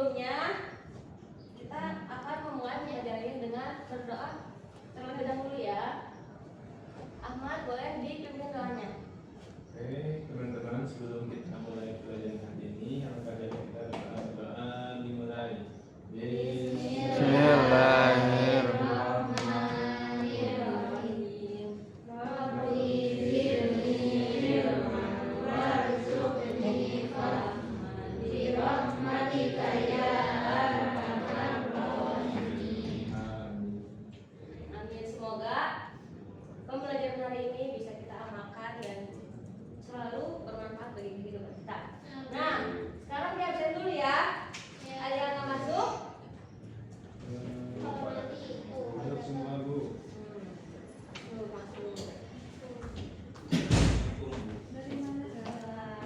sebelumnya kita akan memulai pelajaran dengan berdoa terlebih dahulu ya. Ahmad, boleh dipimpin doanya. Oke, teman-teman, sebelum kita mulai pelajaran hari ini, alangkah baiknya kita berdoa dimulai. Bismillahirrahmanirrahim. Rabbi zidni ilman warzuqni fahman birahmatika ya arhamar rahimin. Amin. Semoga pembelajaran hari ini bisa kita amalkan dan selalu bermanfaat bagi kehidupan kita. Nah, sekarang di absen dulu ya. Ada yang nggak masuk? Masuk semua, Bu. Masuk.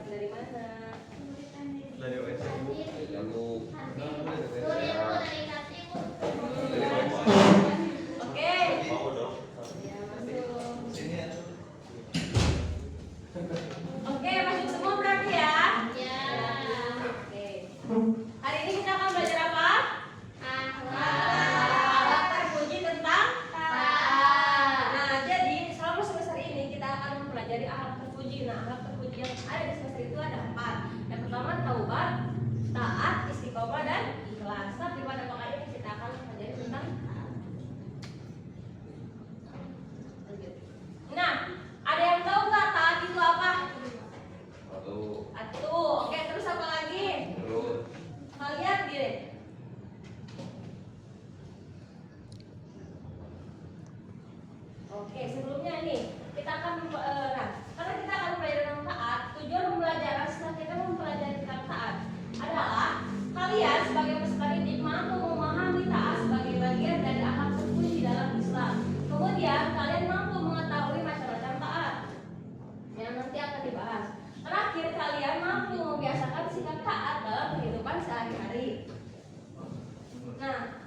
Dari mana? Dari OS, Bu. Oke. Ya, masuk. Oke, masuk semua berarti ya? Ya. Oke. Hari ini kita akan belajar apa? Alat terpuji tentang taat. Nah, jadi selama semester ini kita akan mempelajari alat terpuji. Nah, alat terpuji yang ada di semester itu ada 4. Yang pertama taubat, taat, istiqomah, dan ikhlas. Tapi pada kali ini kita akan mempelajari tentang taat. Lanjut. Nah, ada yang tahu nggak taat itu apa? Atuh. Oke, terus apa lagi? Kalian gini. Oke, sebelumnya ini kita akan karena kita akan belajar tentang taat. Tujuan pembelajaran setelah kita mempelajari tentang taat adalah kalian sebagai peserta didik mampu memahami taat sebagai bagian dari akhlak terpuji dalam Islam. Kemudian kalian mampu mengetahui macam-macam taat yang nanti akan dibahas. Terakhir, kalian mampu membiasakan sikap taat dalam kehidupan sehari-hari. Nah,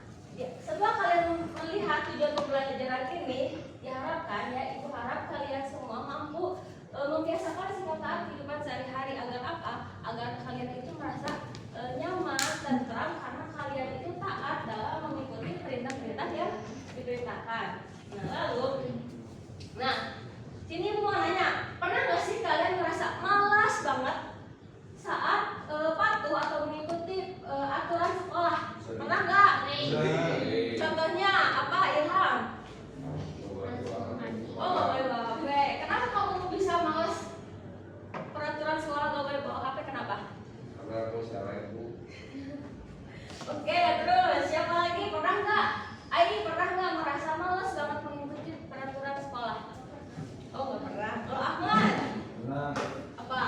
setelah kalian melihat tujuan pembelajaran ini, diharapkan ya, ibu harap kalian semua mampu membiasakan sikap taat kehidupan sehari-hari. Agar apa? Agar kalian itu merasa nyaman dan tenang karena kalian itu taat dalam mengikuti perintah-perintah yang diperintahkan. Nah, sini mau nanya, pernah nggak sih kalian merasa malas banget saat patuh atau mengikuti aturan sekolah? Pernah nggak? Contohnya apa, Ilham? Oh, nggak boleh bawa HP. Kenapa kamu bisa malas peraturan sekolah nggak boleh bawa HP? Kenapa? Karena aku salah, Bu. Oke, terus siapa lagi? Pernah nggak? Ai, pernah nggak merasa malas banget mengikuti peraturan sekolah? Oh, nggak pernah. Kalau Ahmad? Pernah. Apa?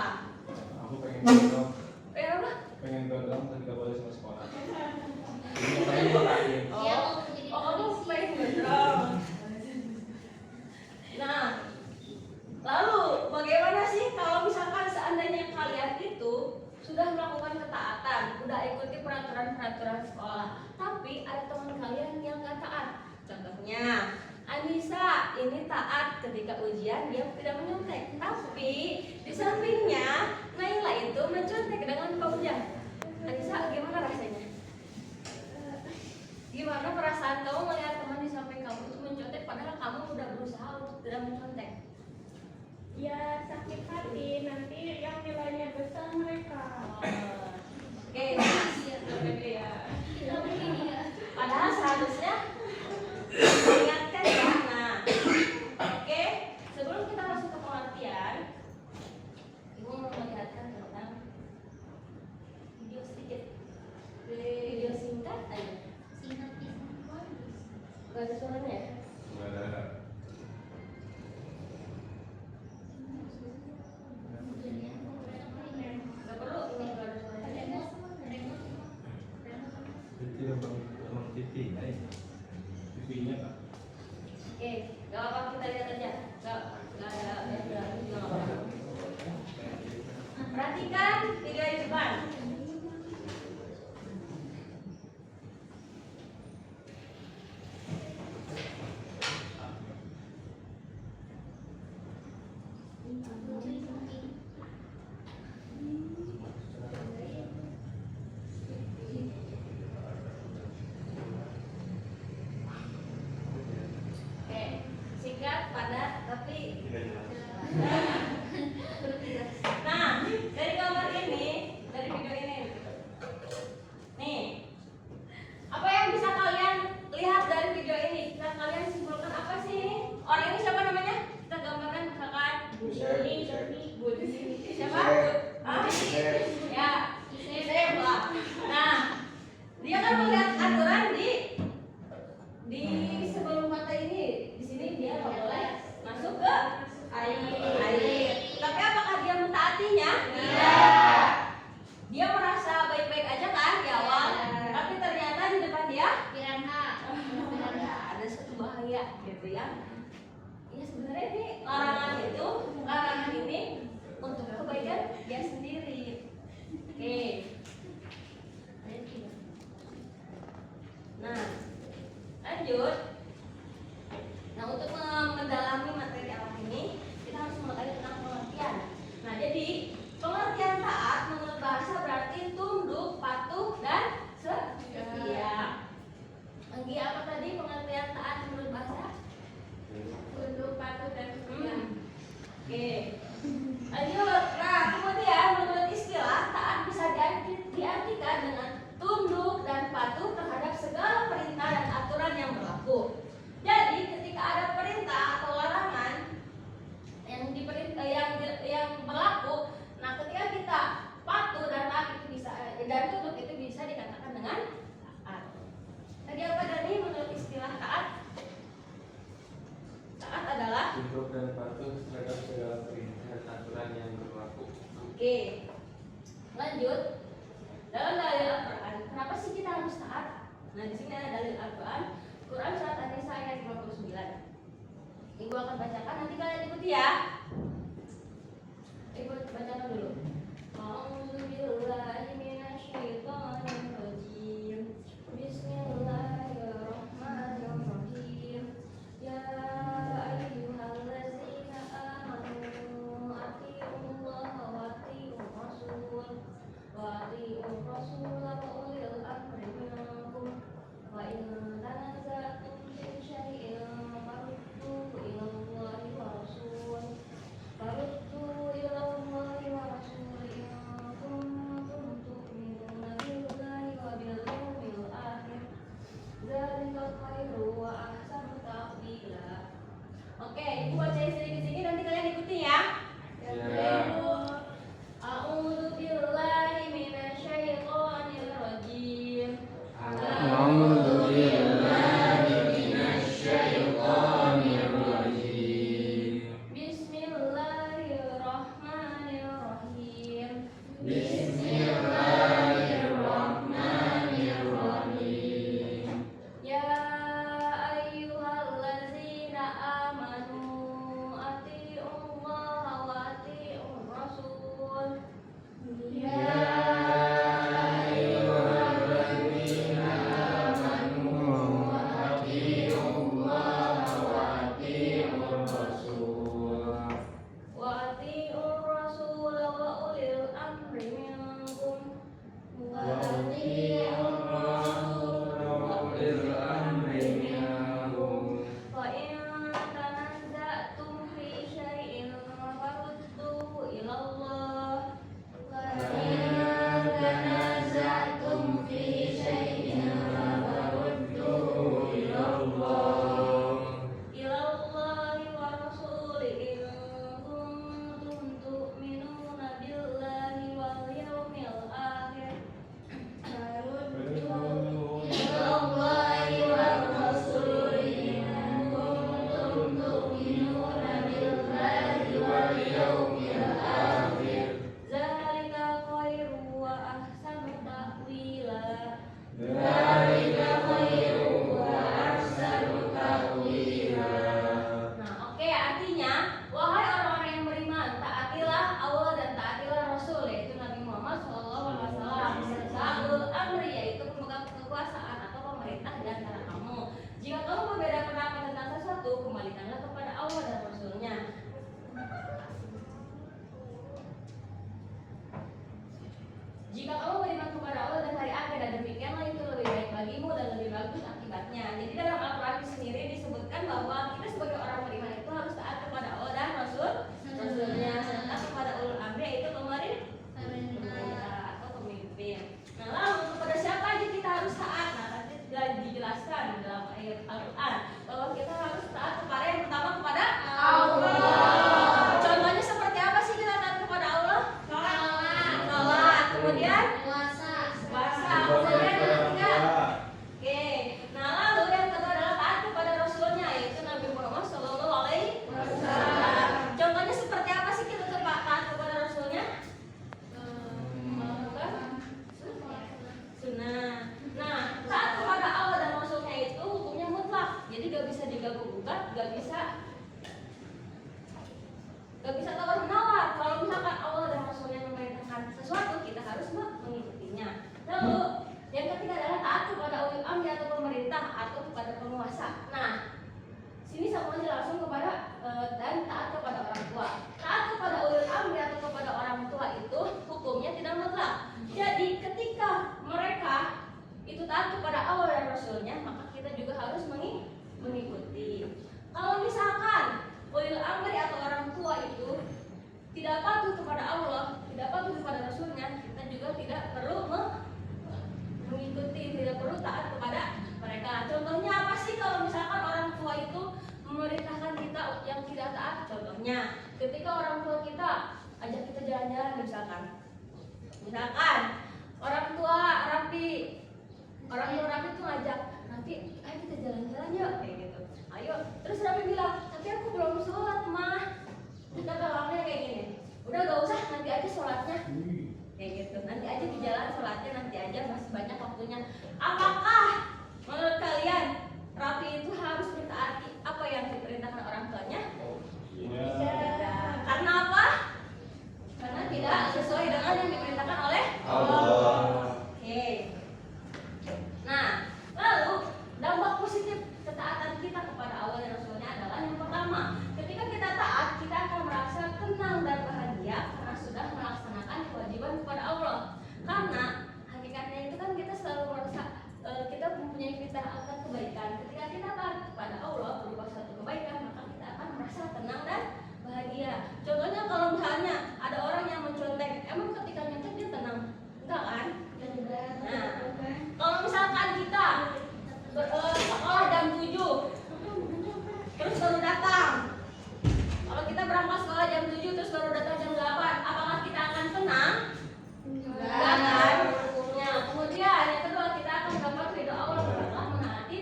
Aku pengen gondrong. Pengen apa? Pengen gondrong tapi nggak boleh sama sekolah. Ini pengen makanin. Oh, kamu pengen gondrong. Nah, lalu bagaimana sih kalau misalkan seandainya kalian itu sudah melakukan ketaatan, udah ikuti peraturan-peraturan sekolah, tapi ada teman kalian yang nggak taat? Contohnya, Anissa ini taat ketika ujian dia tidak menyontek, tapi di sampingnya Naila itu mencontek dengan Fauzan. Anissa, gimana rasanya? Gimana perasaan kamu melihat teman di samping kamu itu mencontek padahal kamu udah berusaha untuk tidak mencontek? Ya sakit hati, nanti yang nilainya besar mereka. Oke, ya. Padahal seharusnya diingatkan ya. Nah, oke, sebelum kita masuk ke pengertian, ibu mau melihatkan tentang video sedikit, video singkat aja. Gak ada suaranya ya? Nggak ada. Gak perlu, ini gak ada suaranya. Itu emang TV, TV-nya Kak. Oke, gak apa-apa, kita lihat aja. Gak ada yang berarti juga gak apa-apa. Perhatikan video di depan. Lanjut. Nah, untuk mendalami materi alat ini, kita harus mengetahui tentang pengertian. Nah, jadi pengertian taat menurut bahasa berarti tunduk, patuh, dan setia. Lagi apa tadi pengertian taat menurut bahasa? Tunduk, patuh, dan setia. Oke. Lanjut. Nah, kemudian menurut istilah taat bisa diartikan dengan tunduk dan patuh terhadap segala perintah dan aturan yang berlaku. Jadi, ketika ada perintah atau larangan yang berlaku, nah ketika kita patuh dan taat itu bisa dan tunduk itu bisa dikatakan dengan taat. Tadi apa tadi menurut istilah taat? Taat adalah Tunduk dan patuh terhadap segala perintah dan aturan yang berlaku. oke. Lanjut. Dalam dalil Al-Quran, kenapa sih kita harus taat? Nah, di sini ada dalil Al-Quran, Quran surat An-Nisa ayat 59. Ibu akan bacakan, nanti kalian ikuti ya. Ibu bacakan dulu. A'udzubillahi minasyaitonirrajim. Bismillahirrahmanirrahim. Ya ayyuhallazina amanu atiiullaha wa atiiur rasul wa atiiur rasul wa ulil amri minkum wa in tanaza'tum fi syai'in farudduhu ilallahi wa rasul in kuntum tu'minuna billahi wa bil yawmil akhir dzalika khairu wa ahsanu ta'wila. Oke, ibu bacain sedikit-sedikit nanti kalian ikuti ya. Ya. A'udzu billahi minasyaitonir orang tua kita ajak kita jalan-jalan misalkan orang tua Rapi tuh ngajak nanti ayo kita jalan-jalan yuk kayak gitu. Ayo, terus Rapi bilang tapi aku belum sholat mah. Kita bilangnya kayak gini, udah gak usah nanti aja sholatnya kayak gitu. Nanti aja di jalan sholatnya nanti aja masih banyak waktunya. Apakah menurut kalian Rapi itu harus mentaati apa yang diperintahkan orang tuanya? Tidak. Karena apa? Karena tidak sesuai dengan yang diperintahkan oleh Allah. Oke. Nah, lalu dampak positif ketaatan kita kepada Allah dan Rasulnya adalah yang pertama, ketika kita taat, kita akan merasa tenang dan bahagia karena sudah melaksanakan kewajiban kepada Allah. Karena hakikatnya itu kan kita selalu merasa kita mempunyai fitrah akan kebaikan. Ketika kita taat kepada Allah berupa suatu kebaikan, maka kita akan merasa tenang dan bahagia. Contohnya kalau misalnya ada orang yang mencontek, emang ketika nyontek dia tenang? Enggak kan? Nah, kalau misalkan kita sekolah jam 7 terus baru datang, kalau kita berangkat sekolah jam 7 terus baru datang jam 8, apakah kita akan tenang? Enggak kan? Nah, kemudian yang kedua, kita akan mendapat ridho Allah karena menaati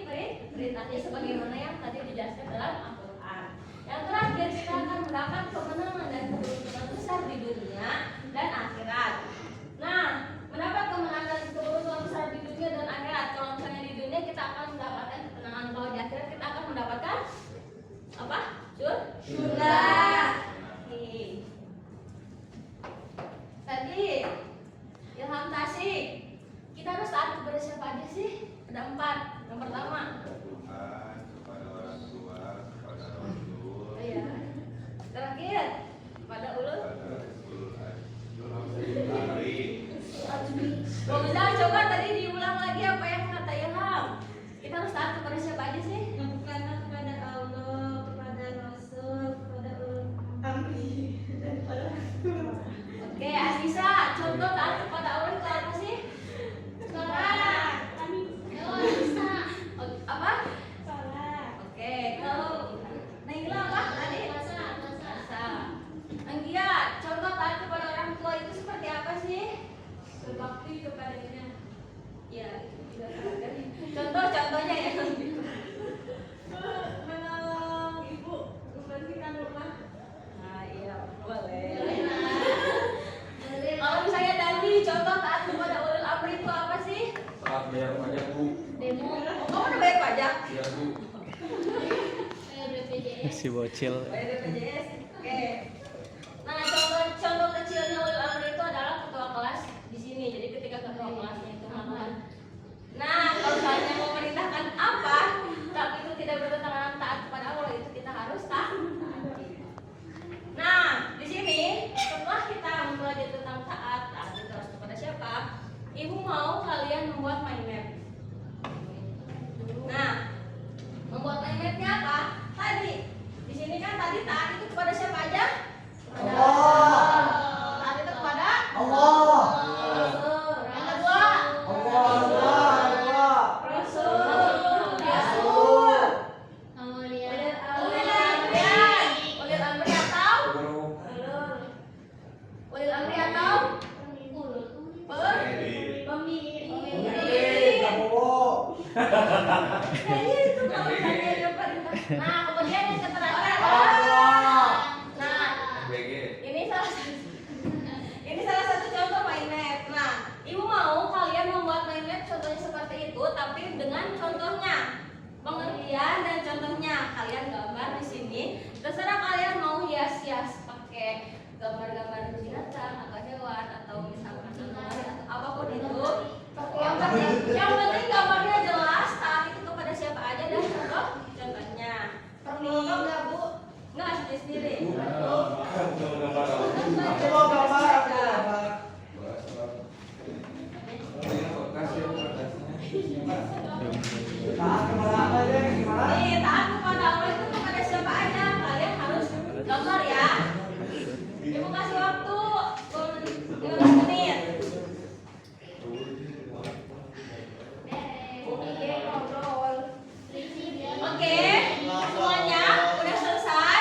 perintahnya sebagaimana yang tadi dijelaskan dalam Al-Quran. Yang terakhir, kita akan mendapat kemenangan dan keberuntungan besar di dunia dan akhirat. Nah, mendapat kemenangan dan keberuntungan besar di dunia dan akhirat. Kalau misalnya di dunia kita akan mendapatkan ketenangan, kalau di akhirat kita akan mendapatkan apa? Surga. Oke. Tadi Ilham Tasik, kita harus taat kepada siapa aja sih? Ada 4. Yang pertama, Tuhan, kepada orang tua, kepada Rasul, oh iya. Terakhir, pada ulul. Mau bilang coba tadi diulang lagi apa yang kata Ilham. Kita harus taat kepada siapa aja sih? Kepada Allah, kepada Rasul, kepada ulul amri dan kepada Oke, Asisa, contoh taat kepada Allah itu apa sih? sholat. Apa? Sholat. Oke, kalau Naila apa tadi? Puasa. Anggia, contoh taat kepada orang tua itu seperti apa sih? Berbakti kepadanya. Ya, itu juga ada. Contohnya ya. Menolong ibu membersihkan rumah. Nah, iya, boleh. Kalau misalnya Dandi, contoh taat kepada ulul amri itu apa sih? saat bayar pajak Bu. Demo. Oh, kamu udah bayar pajak? Iya Bu. Si bocil. Bayar BPJS. Oke. Nah, contoh kecilnya ulul amri itu adalah ketua kelas di sini. Jadi ketika ketua kelasnya itu melakukan, nah, kalau misalnya memerintahkan apa, tapi itu tidak bertentangan taat kepada Allah, itu kita harus taati. Nah, di sini setelah kita mempelajari tentang taat itu harus kepada siapa, ibu mau kalian membuat mind map. Nah, membuat mind mapnya apa? Tadi di sini kan tadi taat itu kepada siapa aja? Allah. Taat itu kepada Allah. Rasul. Yang kedua, Allah. Rasul. Rasul. Ulil amri. Ulil amri atau ulil amri atau Pemimpin, Prabowo. kayaknya itu kalau misalnya dia perintah. Nah, kemudian yang terakhir Allah. nah, BG. ini salah satu contoh mind map. Nah, ibu mau kalian membuat mind map contohnya seperti itu, tapi dengan contohnya, pengertian dan contohnya kalian gambar di sini. Terserah kalian mau hias-hias pakai gambar-gambar binatang atau hewan atau misalkan atau apapun itu. Yang penting gambarnya jelas, taat itu kepada siapa aja dan contohnya. Perlu nggak Bu? Nggak sendiri. Aku mau gambar, aku mau gambar. Taat kepada apa aja? Gimana? Nih, taat kepada Allah itu kepada siapa aja. Kalian harus gambar ya. Ibu kasih waktu 15 menit. Oke, semuanya udah selesai?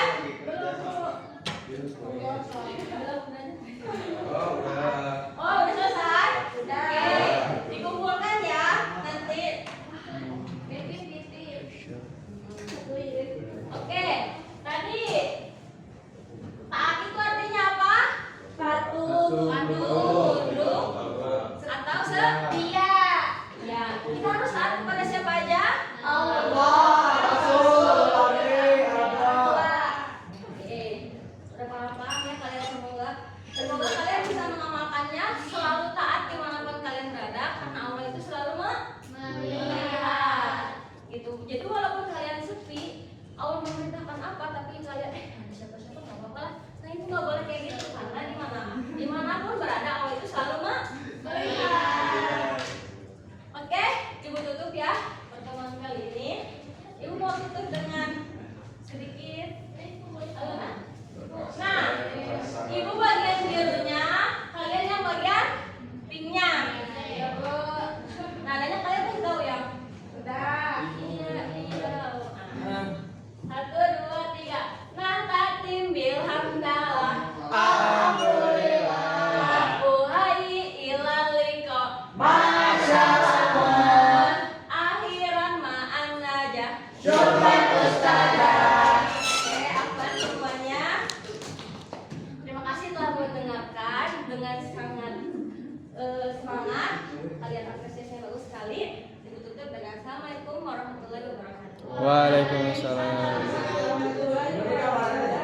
sekali ditutup dengan Assalamualaikum warahmatullahi wabarakatuh. Waalaikumsalam. Ini kamarnya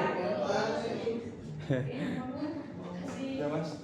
jadi. Terima kasih. Ya mas.